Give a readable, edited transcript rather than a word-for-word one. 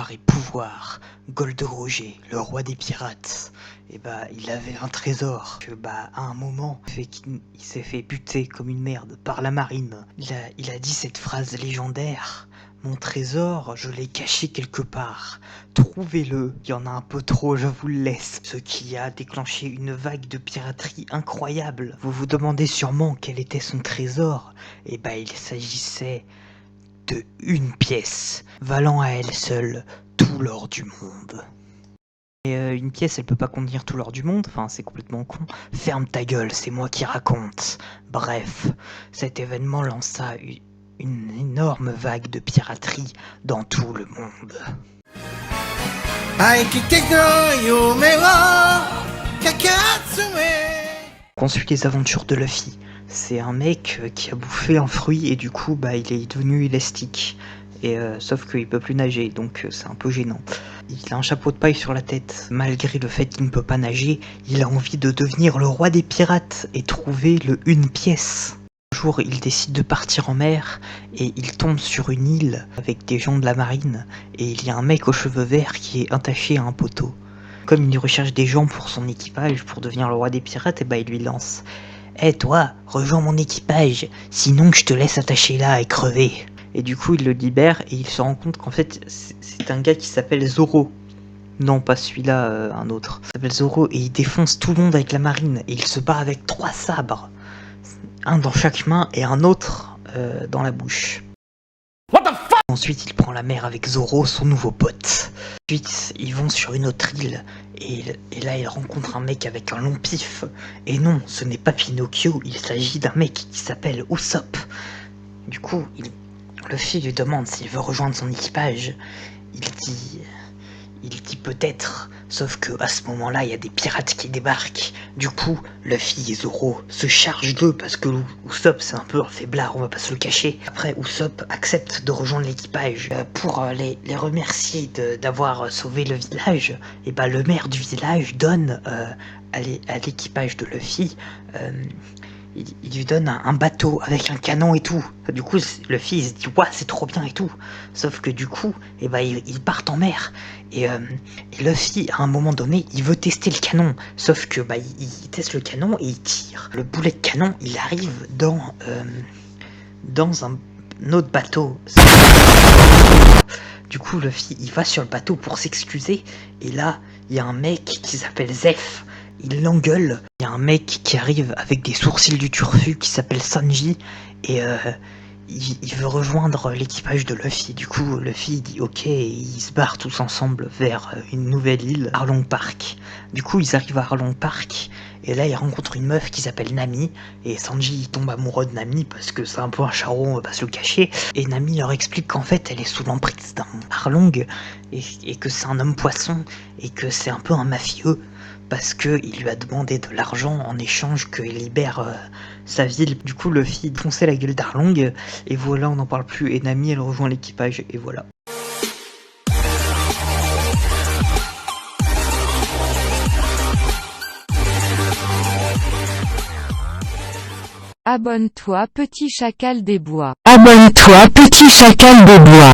gloire et pouvoir, Gold Roger, le roi des pirates, il avait un trésor que à un moment il s'est fait buter comme une merde par la marine. Il a dit cette phrase légendaire: mon trésor, je l'ai caché quelque part. Trouvez-le, il y en a un peu trop, je vous le laisse. Ce qui a déclenché une vague de piraterie incroyable. Vous vous demandez sûrement quel était son trésor. Il s'agissait de une pièce, valant à elle seule tout l'or du monde. Et une pièce, elle peut pas contenir tout l'or du monde, enfin c'est complètement con. Ferme ta gueule, c'est moi qui raconte. Bref, cet événement lança une énorme vague de piraterie dans tout le monde. On suit les aventures de Luffy. C'est un mec qui a bouffé un fruit et du coup il est devenu élastique. Et sauf qu'il peut plus nager, donc c'est un peu gênant. Il a un chapeau de paille sur la tête. Malgré le fait qu'il ne peut pas nager, il a envie de devenir le roi des pirates et trouver le une pièce. Un jour, il décide de partir en mer et il tombe sur une île avec des gens de la marine. Et il y a un mec aux cheveux verts qui est attaché à un poteau. Comme il recherche des gens pour son équipage, pour devenir le roi des pirates, il lui lance: Eh toi, rejoins mon équipage, sinon je te laisse attaché là et crever. Et du coup, il le libère et il se rend compte qu'en fait, c'est un gars qui s'appelle Zoro. Non, pas celui-là, un autre. Il s'appelle Zoro et il défonce tout le monde avec la marine. Et il se bat avec 3 sabres. Un dans chaque main et un autre dans la bouche. What the fuck? Ensuite, il prend la mer avec Zoro, son nouveau pote. Ensuite, ils vont sur une autre île. Et là, il rencontre un mec avec un long pif. Et non, ce n'est pas Pinocchio, il s'agit d'un mec qui s'appelle Usopp. Du coup, Luffy lui demande s'il veut rejoindre son équipage. Il dit peut-être, sauf que à ce moment-là, il y a des pirates qui débarquent. Du coup, Luffy et Zoro se chargent d'eux parce que Usopp c'est un peu un faiblard, on va pas se le cacher. Après, Usopp accepte de rejoindre l'équipage. Pour les remercier d'avoir sauvé le village, le maire du village donne à l'équipage de Luffy il lui donne un bateau avec un canon et tout. Du coup, Luffy il se dit ouais, c'est trop bien et tout. Sauf que du coup, ils partent en mer. Et Luffy, à un moment donné, il veut tester le canon. Sauf que il teste le canon et il tire. Le boulet de canon, il arrive dans un autre bateau. Du coup, Luffy, il va sur le bateau pour s'excuser. Et là, il y a un mec qui s'appelle Zeph. Il l'engueule. Il y a un mec qui arrive avec des sourcils du turfu qui s'appelle Sanji et il veut rejoindre l'équipage de Luffy. Du coup, Luffy dit ok et ils se barrent tous ensemble vers une nouvelle île, Arlong Park. Du coup, ils arrivent à Arlong Park et là, ils rencontrent une meuf qui s'appelle Nami et Sanji il tombe amoureux de Nami parce que c'est un peu un charron, on va pas se le cacher. Et Nami leur explique qu'en fait, elle est sous l'emprise d'un Arlong et que c'est un homme poisson et que c'est un peu un mafieux. Parce qu'il lui a demandé de l'argent en échange qu'il libère sa ville. Du coup, Luffy fonçait la gueule d'Arlong, et voilà, on n'en parle plus. Et Nami, elle rejoint l'équipage, et voilà. Abonne-toi, petit chacal des bois. Abonne-toi, petit chacal des bois.